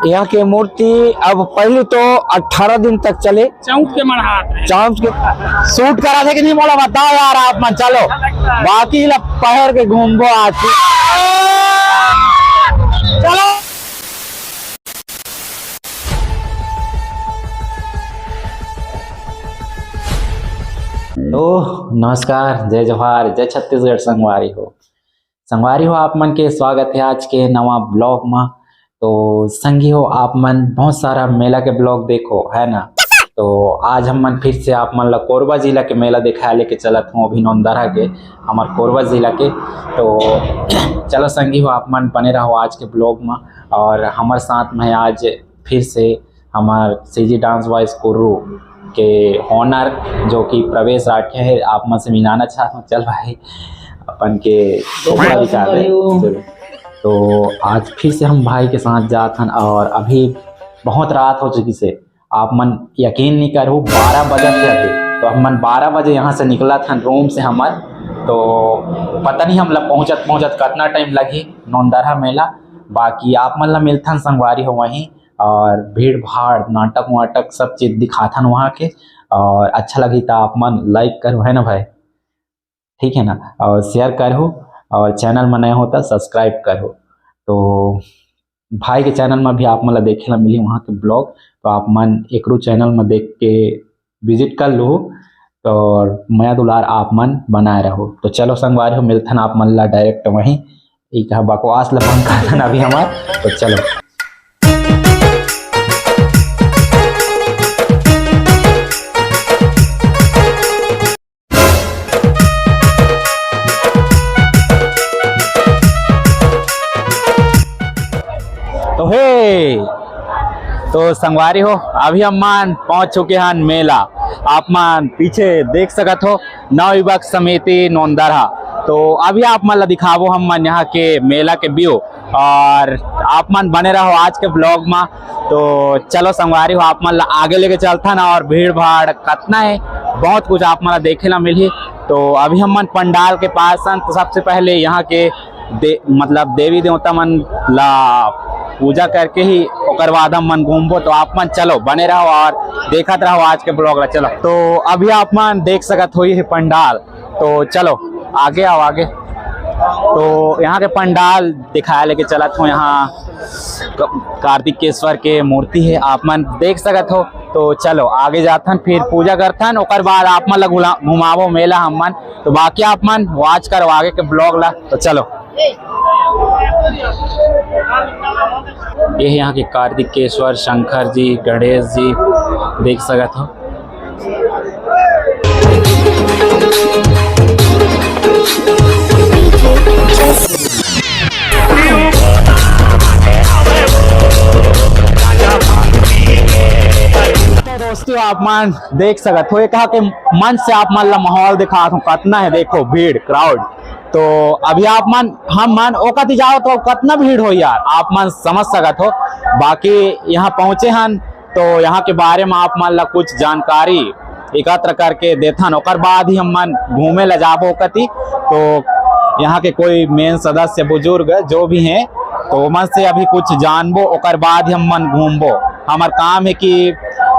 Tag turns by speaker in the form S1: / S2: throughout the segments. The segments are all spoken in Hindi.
S1: यहाँ की मूर्ति अब पहले तो 18 दिन तक चले।
S2: चौंक के
S1: चांस के शूट करा थे कि नहीं मोला बताओ यार आप मन चलो बाकी ला पहर के घूमबो आज चलो। तो नमस्कार, जय जोहार, जय छत्तीसगढ़। संगवारी हो आप मन के स्वागत है आज के नवा ब्लॉग में। तो संगी हो आप मन बहुत सारा मेला के ब्लॉग देखो है ना। तो आज हम मन फिर से आप मन ला कोरबा जिला के मेला दिखाया लेके चलत हूँ अभी नौंदरा के हमारे कोरबा जिला के। तो चलो संगी हो आप मन बने रहो आज के ब्लॉग में। और हमारे साथ में आज फिर से हमारे सीजी डांस वॉइस कुर्रू के ऑनर जो कि प्रवेश राठिया है, आप मन से मिलाना चाहता हूँ। चल भाई अपन के विचार है। तो आज फिर से हम भाई के साथ जाते हैं और अभी बहुत रात हो चुकी से आप मन यकीन नहीं करो 12 बजे थे। तो हम मन 12 बजे यहाँ से निकला था रूम से हमार। तो पता नहीं हम लोग पहुँचत कितना टाइम लगी नौंदरा मेला। बाकी आप मन ला मिलथन संगवारी हो वहीं और भीड़ भाड़ नाटक वाटक सब चीज़ दिखाथन वहाँ के। और अच्छा लगी तो आप मन लाइक करो है ना भाई, ठीक है ना, और शेयर करो और चैनल में नया होता सब्सक्राइब करो। तो भाई के चैनल में भी आप मतलब देखे ला मिली वहाँ के ब्लॉग। तो आप मन एक चैनल में देख के विजिट कर लो और मैं दुलार आप मन बनाए रहो। तो चलो संगवारी हो मिलथन आप मन ला डायरेक्ट वहीं एक बकवास ला बंद करथन अभी हमार। तो चलो तो हे तो संगवारी हो अभी हम मान पहुंच चुके हैं मेला। आप मान पीछे देख सकत हो नवयुवक समिति नौंदरा। तो अभी आप मन ला दिखावो हम मन यहाँ के मेला के व्यू और आप मन बने रहो आज के ब्लॉग में। तो चलो संगवारी हो आप मन ला आगे लेके चलता ना और भीड़ भाड़ कितना है बहुत कुछ आप मन ला देखे ला मिली। तो अभी हम मन पंडाल के पास हैं। तो सबसे पहले यहाँ के मतलब देवी देवता मन ला पूजा करके ही ओकर बाद हम मन घूमबो। तो आप मन चलो बने रहो और देखत रहो आज के ब्लॉग ला। चलो तो अभी आप मन देख सकत हो ये पंडाल। तो चलो आगे आओ आगे। तो यहाँ के पंडाल दिखाया लेके चलत हो। यहाँ कार्तिकेश्वर के मूर्ति है आप मन देख सकत हो। तो चलो आगे जाथन फिर पूजा करथन ओकर बाद आप मन ला घुमावो मेला हम मन। तो बाकी आप मन वॉच करो आगे के ब्लॉग ला। तो चलो ये यहाँ के कार्तिकेश्वर शंकर जी गणेश जी देख सकत हो। तो दोस्तों आप मन देख सकत हो कहा के मन से आप मन ला माहौल दिखा हूँ कितना है देखो भीड़ क्राउड। तो अभी आप मन हम मन ओकती जाओ तो कितना भीड़ हो यार आप मन समझ सकत हो। बाकी यहाँ पहुँचे हन तो यहाँ के बारे में आप मन ला कुछ जानकारी एकत्र करके देथन ओकर बाद ही हम मन घूमे ला जाबो ओकती। तो यहाँ के कोई मेन सदस्य बुजुर्ग जो भी हैं तो मन से अभी कुछ जानबो ओकर बाद ही हम मन घूमबो। हमार काम है कि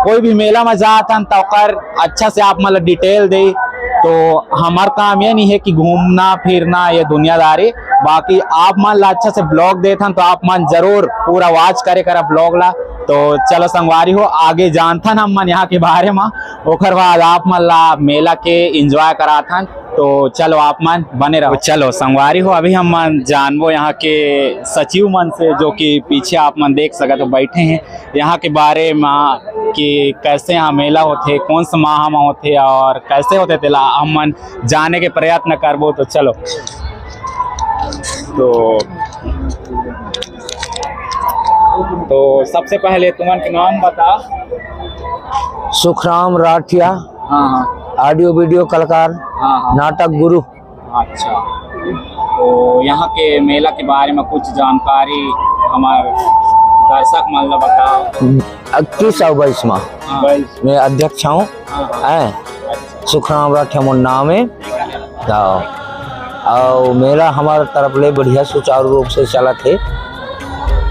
S1: कोई भी मेला में जाथन तो ओकर अच्छा से आप मतलब डिटेल दे। तो हमार काम ये नहीं है कि घूमना फिरना ये दुनियादारी। बाकी आप मन ला अच्छा से ब्लॉग देथन तो आप मन जरूर पूरा वॉच करे करा ब्लॉग ला। तो चलो संगवारी हो आगे जानथन हम मन यहाँ के बारे में ओकर बाद आप मन ला मेला के एंजॉय कराथन। तो चलो आप मन बने रहो। चलो संगवारी हो अभी हम मन जानबो यहाँ के सचिव मन से जो कि पीछे आप मन देख सकते हो बैठे हैं यहाँ के बारे में कि कैसे यहाँ मेला होते कौन सा माह में होते और कैसे होते तेला हम मन जाने के प्रयत्न करबो। तो चलो तो सबसे पहले तुमन के नाम बता। सुखराम राठिया।
S2: हाँ
S1: ऑडियो वीडियो कलाकार।
S2: हाँ
S1: नाटक गुरु।
S2: अच्छा तो यहाँ के मेला के बारे में कुछ जानकारी हमारे दर्शक मन ला बताओ।
S1: 2122 में मैं अध्यक्ष हूँ। सुखराम राठिया मोर नाम है। और मेला हमारे तरफ ले बढ़िया सुचारू रूप से चलत है,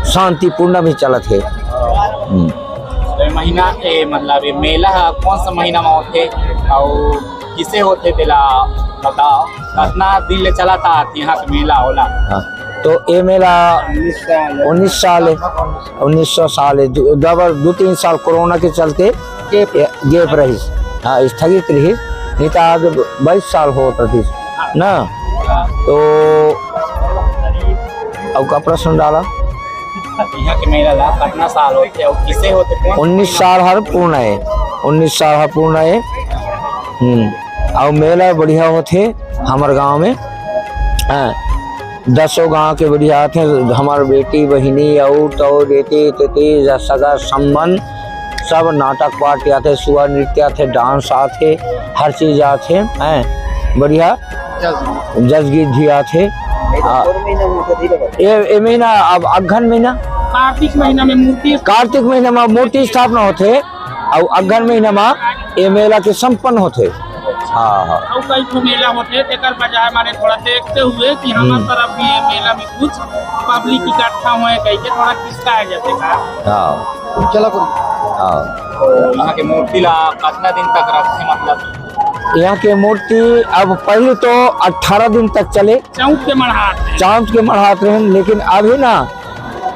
S1: शांतिपूर्ण भी चलत है।
S2: तो ये महीना मतलब ये मेला कौन सा महीना में होते और किसे होते तेला बताओ, कितना दिन ले चला था यहाँ के मेला होला?
S3: हाँ, तो ये मेला 1900 साल है। डबल 2-3 साल कोरोना के चलते गेप रही, हाँ स्थगित रही, नहीं तो आज 22 साल होता थी ना। तो अब का प्रश्न डाला,
S2: यहाँ के मेला ला कितना साल होते और किसे होते?
S3: 19 साल हर पूर्ण है, 19 साल हर पूर्ण है। और मेला बढ़िया होते हमारे गांव में, हाँ 10 गांव के बढ़िया थे। हमारे बेटी बहिनी और तो बेटी तेती सगा संबंध सब नाटक पार्टी आते, सुबह नृत्य आते, डांस आते, हर चीज आते हैं बढ़िया, जज गीत भी आते। ये महीना अब अगहन महीना,
S2: कार्तिक महीना में मूर्ति
S3: स्थापना होते और अगहन महीना में ये मेला के संपन्न होते। हाँ हाँ
S2: और कई तो मेला होते तेकर बजाय माने थोड़ा देखते हुए कि हमारे तरफ भी ये मेला में कुछ पब्लिक इकट्ठा हुए कहीं के थोड़ा किसका आ जाते का।
S3: हाँ
S2: चला हाँ, तो यहाँ के मूर्ति ला कितना दिन तक रखते? मतलब
S3: यहाँ के मूर्ति अब पहले तो 18 दिन तक चले,
S2: चौथ के
S3: मढ़ात रहे, लेकिन अभी ना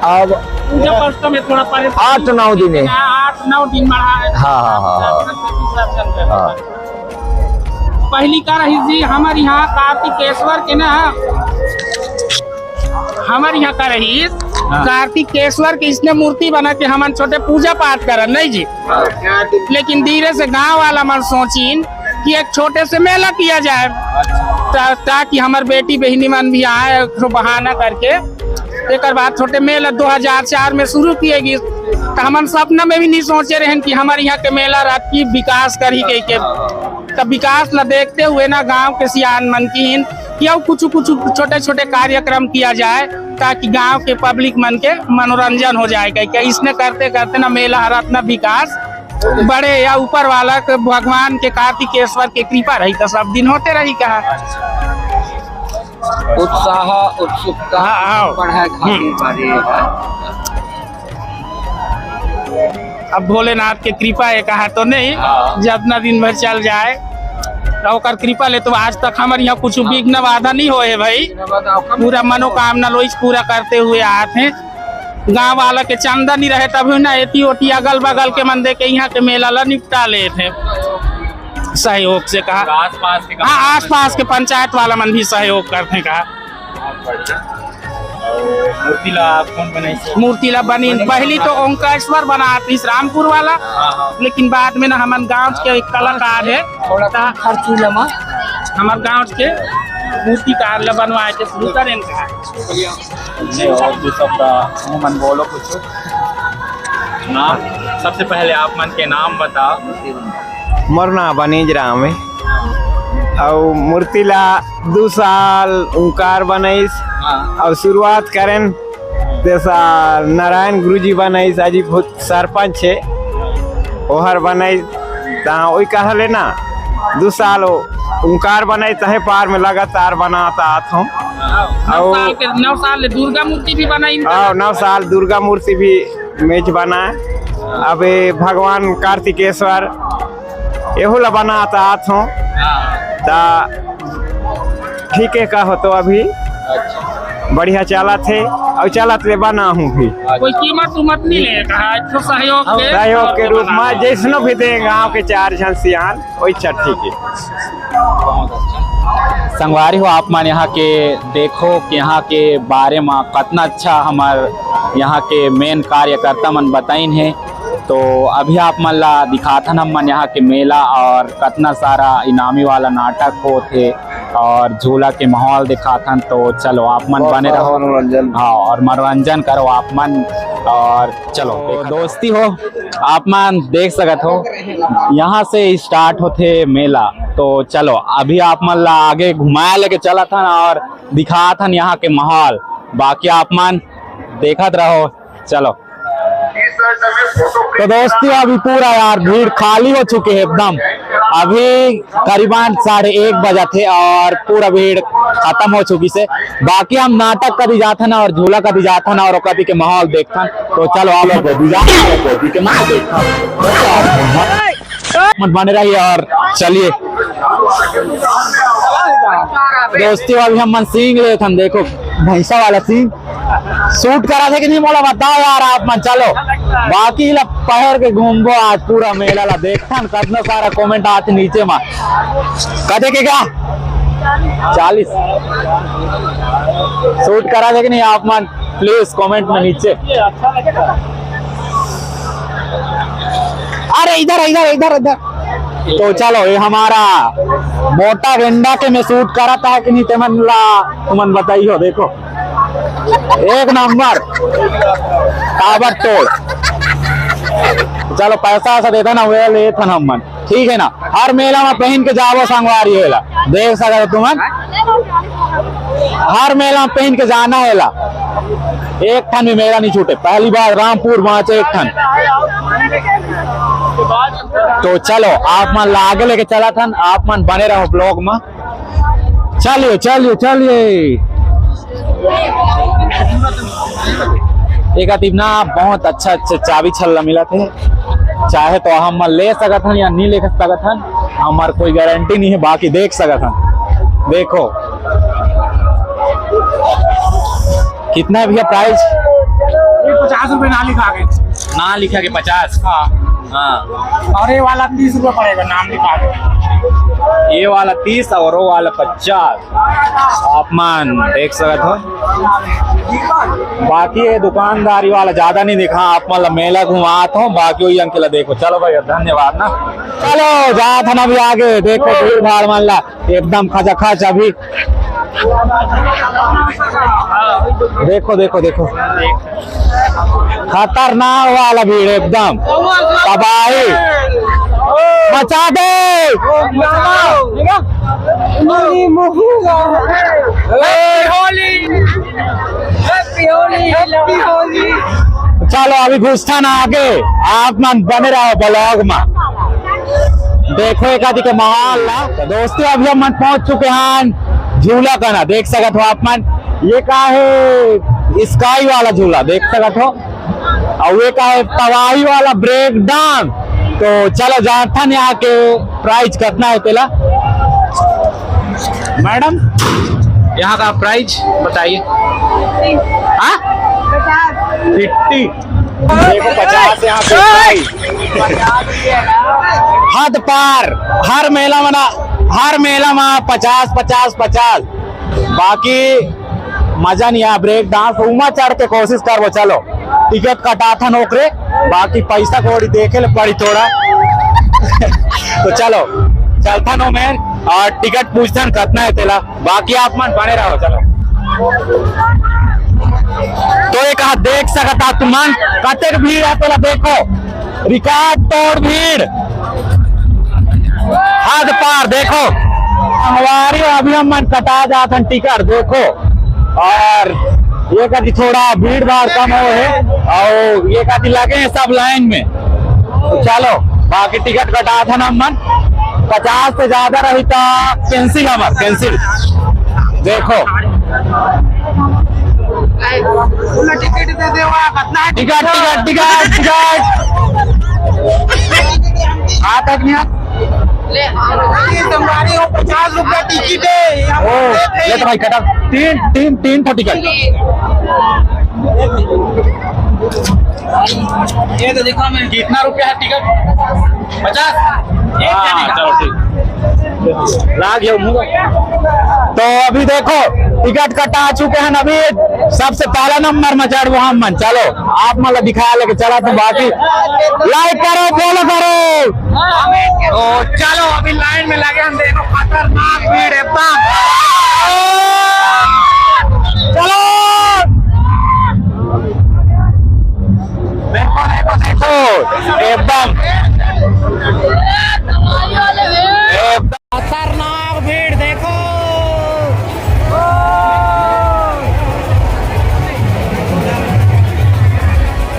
S3: अब
S2: पूजा पाठ में थोड़ा
S3: 8-9 दिन है।
S2: 8-9 दिन मढ़ा।
S3: हाँ।
S2: पहली का रही जी हमारे यहाँ कार्तिकेश्वर के ना, हमारे यहाँ का रही कार्तिकेश्वर की इसने मूर्ति बना के हम छोटे पूजा पाठ कर नहीं जी। लेकिन धीरे से गांव वाला मन सोचिन कि एक छोटे से मेला किया जाए ताकि हमारे बेटी बहनी मन भी आए बहाना करके। एक बाद छोटे मेला 2004 में शुरू किएगी, तो हम सपना में भी नहीं सोचे रहे कि हमारे यहाँ के मेला राखी विकास कर ही के तब विकास न देखते हुए ना गांव के सियान मन की क्यों कुछ छोटे छोटे कार्यक्रम किया जाए ताकि गांव के पब्लिक मन के मनोरंजन हो जाए। क्या इसने करते करते ना मेला हर अपना विकास बड़े या ऊपर वाला के भगवान के कार्तिकेश्वर के कृपा रही तो सब दिन होते रही। कहा
S4: उत्साह उत्सुकता बढ़े
S2: अब भोलेनाथ के कृपा है कहा तो नहीं, जितना दिन भर चल जाए तो कृपा ले। तो आज तक हमारे यहाँ कुछ विघ्न बाधा नहीं होए भाई, पूरा मनोकामना लोग पूरा करते हुए आते हैं। गांव वाला के चंदा नहीं रहे तभी ना एती ओटी अगल बगल के मंदिर के यहाँ के मेला ला निपटा ले थे सहयोग से। कहा आसपास के पंचायत वाला मन भी सहयोग करते। कहा मूर्ति ला बनी पहली तो ओंकारेश्वर बना रामपुर वाला, लेकिन बाद में ना हमारे गांव के एक कलाकार है हमारे गांव के मूर्तिकार ला बनवाए थे शुरू करें। मन बोलो कुछ नाम, सबसे पहले आप मन के नाम बताओ।
S5: मरना बनीज राम है और मूर्ति ला 2 साल ओंकार बनैस और शुरुआत करें जैसा नारायण गुरुजी बनैस अजी बहुत सरपंच है ओहर बनैस वही कहले ना 2 साल ओंकार बनैस तहे पार में लगातार बनाता आता हूँ।
S2: 9 साल दुर्गा मूर्ति भी बनाई।
S5: 9 साल दुर्गा मूर्ति भी मेज बना। अब भगवान कार्तिकेश्वर एहू ला बनाता आता हूँ। ठीक है का हो तो अभी बढ़िया चला थे और चलत ले बना हूँ भी।
S2: कोई कीमत उमत नहीं ले कहा तो सहयोग
S5: के रूप में जैसनो भी दे गाँव के 4 जन सियान वही ठीक है।
S1: संगवारी हो आप मन यहाँ के देखो कि यहाँ के बारे में कितना अच्छा हमार यहाँ के मेन कार्यकर्ता मन बताइन है। तो अभी आप मन ला दिखाथन हम मन यहाँ के मेला और कितना सारा इनामी वाला नाटक होते और झूला के माहौल दिखाथन। तो चलो आप मन बने रहो, हाँ और मनोरंजन करो आप मन। और चलो दोस्ती हो आप मन देख सकत हो यहाँ से स्टार्ट होते मेला। तो चलो अभी आप मन ला आगे घुमाया लेके चला था और दिखाथन यहाँ के माहौल, बाकी आप मन देखत रहो। चलो तो दोस्ती अभी पूरा यार भीड़ खाली हो चुके है एकदम, अभी करीबन 1:30 बजा थे और पूरा भीड़ खत्म हो चुकी से। बाकी हम नाटक कभी जाते ना और झूला कभी जाते ना और कभी के माहौल देखते। तो चलो आप लोग के माहौल मत बने रहिए और चलिए दोस्ती। अभी हम मन सींग ले थे, देखो भैंसा वाला सींग शूट करा थे कि नहीं मोला बताओ यार आप मन। चलो बाकी ला पहर के घूमबो आज पूरा मेला ला देखथन। कितना सारा कमेंट आते नीचे में कदे के क्या 40 शूट करा थे कि नहीं आप मन प्लीज कमेंट में नीचे। अरे इधर इधर इधर इधर। तो चलो ये हमारा मोटा गेंडा के में शूट करा था कि नहीं तुमन बताइयो। देखो एक नंबर ताबड़ तोड़। चलो पैसा ऐसा देता ना वे ले था हम मन, ठीक है ना। हर मेला में पहन के जाओ संगवारी है देख सका तुमन। हर मेला में पहन के जाना है ला। एक ठन भी मेला नहीं छूटे। पहली बार रामपुर पहुंचे एक ठन। तो चलो आप मन आगे लेके चला था। आप मन बने रहो ब्लॉग में। चलिए चलिए चलिए। एक ना बहुत अच्छा चाबी छल्ला मिला थे। चाहे तो हम ले सकत हन या नहीं ले सकत हन, हमार कोई गारंटी नहीं है। बाकी देख सकत हन। देखो कितना भैया प्राइस?
S2: 50 रुपए ना लिखा के।
S1: ना लिखा के 50। हाँ
S2: और ये वाला 30 रुपए पड़ेगा नाम लिखा के।
S1: ये वाला 30 और वो वाला 50 आप मान देख सकते हो। बाकी ये दुकानदारी वाला ज्यादा नहीं दिखा। आप मतलब मेला घुमाता हूँ। बाकी वही अंकेला देखो। चलो भाई धन्यवाद ना। चलो जा था ना भी आगे देखो भीड़ भाड़ मान ला एकदम खचाखच। अभी देखो देखो देखो खतरनाक वाला भीड़ एकदम तबाही मचा दे। चलो अभी घुसता ना आगे। आप मन बने रहो ब्लॉग में। देखो एक आदि के माहौल ना। तो दोस्तों अभी हम मन पहुंच चुके हैं झूला का ना। देख सकते हो आप मन। ये का है स्काई वाला झूला देख सकते हो। और ये का है तबाही वाला ब्रेक डांस। तो चलो जानता नहीं आके प्राइस कितना है तेला। मैडम यहाँ का प्राइस बताइए। हाँ 50। देखो 50 यहाँ पे हद पार। हर मेला में 50। बाकी मजा नहीं आया। ब्रेक डांस उमा चढ़ के कोशिश करबो। चलो टिकट कटा था नौकरे। बाकी पैसा कौड़ी देखे ले पड़ी थोड़ा। तो चलो चलता नो मैं और टिकट पूछता कितना है तेला। बाकी आप मन बने रहो। चलो तो एक देख सकता तुमन कतेक भीड़ है तेला। देखो रिकॉर्ड तोड़ भीड़ हद पार। देखो हमारी अभी हम मन कटा जाता टिकट देखो। और ये कभी थोड़ा भीड़ भाड़ कम हो है और ये कभी लगे हैं सब लाइन में। तो चलो बाकी टिकट कटा था ना मन 50 से ज्यादा रही तो कैंसिल हमार कैंसिल। देखो
S2: टिकट दे दे
S1: टिकट टिकट टिकट टिकट आ तक नहीं।
S2: तुम्हारी 50 रुपए टिकट है।
S1: ओ ये तो भाई कटा 3 था टिकट।
S2: ये तो देखो मैं
S1: कितना रुपया है टिकट? 50। चलो ठीक लाग गया। तो अभी देखो टिकट कटा चुके हैं। अभी सबसे पहला नंबर में चढ़ हम मन। चलो आप मतलब दिखाया लेके चला। तो बाकी लाइक करो फॉलो करो।
S2: तो चलो अभी लाइन में लगे हम। देखो खतरनाक भीड़ एकदम।
S1: चलो देखो देखो देखो एकदम खतरनाक भीड़। देखो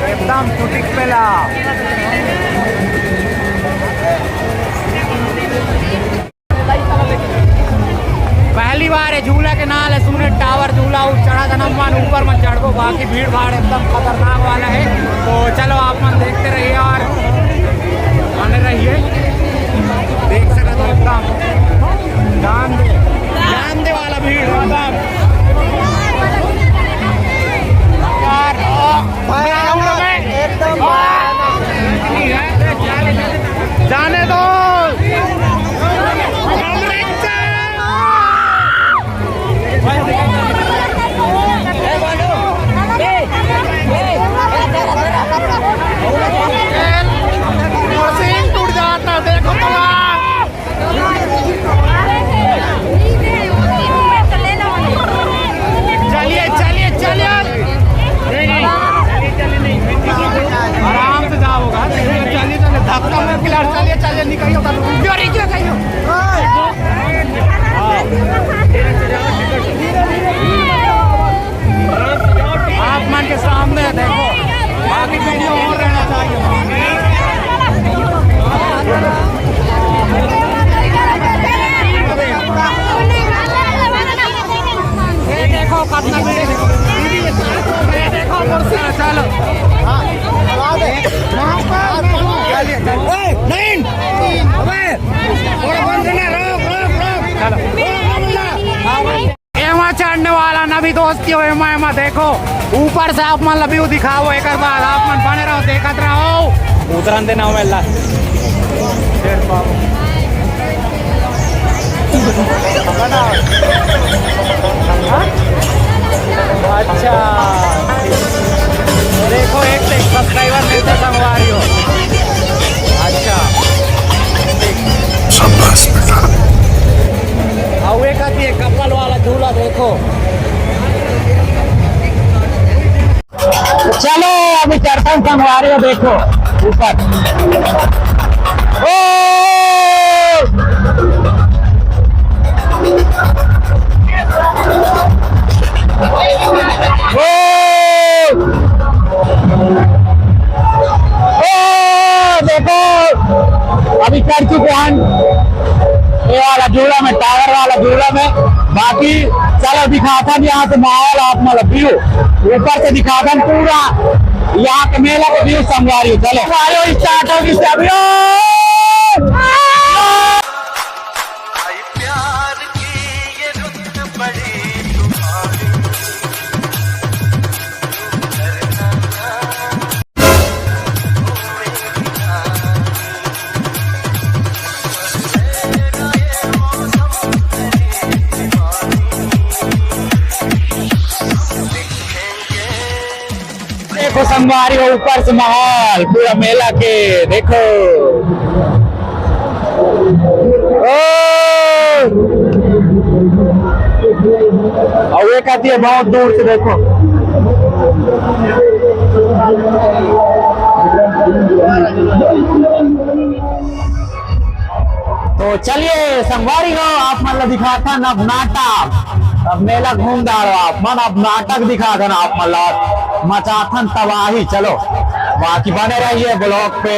S1: एकदम चुटिक पेला।
S2: पहली बार है झूला के नाल है सुने टावर झूला चढ़ा था नमन ऊपर में चढ़ को बाकी भीड़ भाड़ एकदम खतरनाक वाला है। तो चलो आप मन देखते रहिए और बने रहिए, देख सकते हो एकदम जान दे वाला भीड़ एकदम जाने दो। टूट जाता देखो तो चलिए चलिए चलिए आराम से जाओगा चलिए चलिए धक्का में खिलाड़ चलिए चलिए निकलियो आप मन के सामने देखो बाकी वीडियो और रहना चाहिए। ये देखो कितना वीडियो देखो चलो नहीं एमा चढ़ने वाला ना भी दोस्ती हो एमा देखो ऊपर से आप मन व्यू दिखाओ एक बार आप मन बने रहो देखते रहो उतरन देना मेला अच्छा देखो एक से सब्सक्राइबर मिलते संगवारी हो। अच्छा और एक आती है कपल वाला झूला देखो। चलो अभी चढ़ता हूँ संगवारी हो देखो ऊपर देखो अभी चढ़ चुके हैं ये वाला झूला में टावर वाला झूला में। बाकी चलो दिखाता भी यहाँ से माहौल आप मतलब व्यू ऊपर से दिखाता पूरा यहाँ के मेला का व्यू संगवारी। चलो स्टार्ट होगी सभी देखो संगवारी हो ऊपर से माहौल पूरा मेला के देखो और एक आती है बहुत दूर से देखो तो चलिए संगवारी हो आप मतलब दिखाता ना नाटक अब मेला घूम रहा आप मन अब नाटक दिखा देना आप मतलब मचाथन तबाही। चलो बाकी बने रहिए ब्लॉग पे।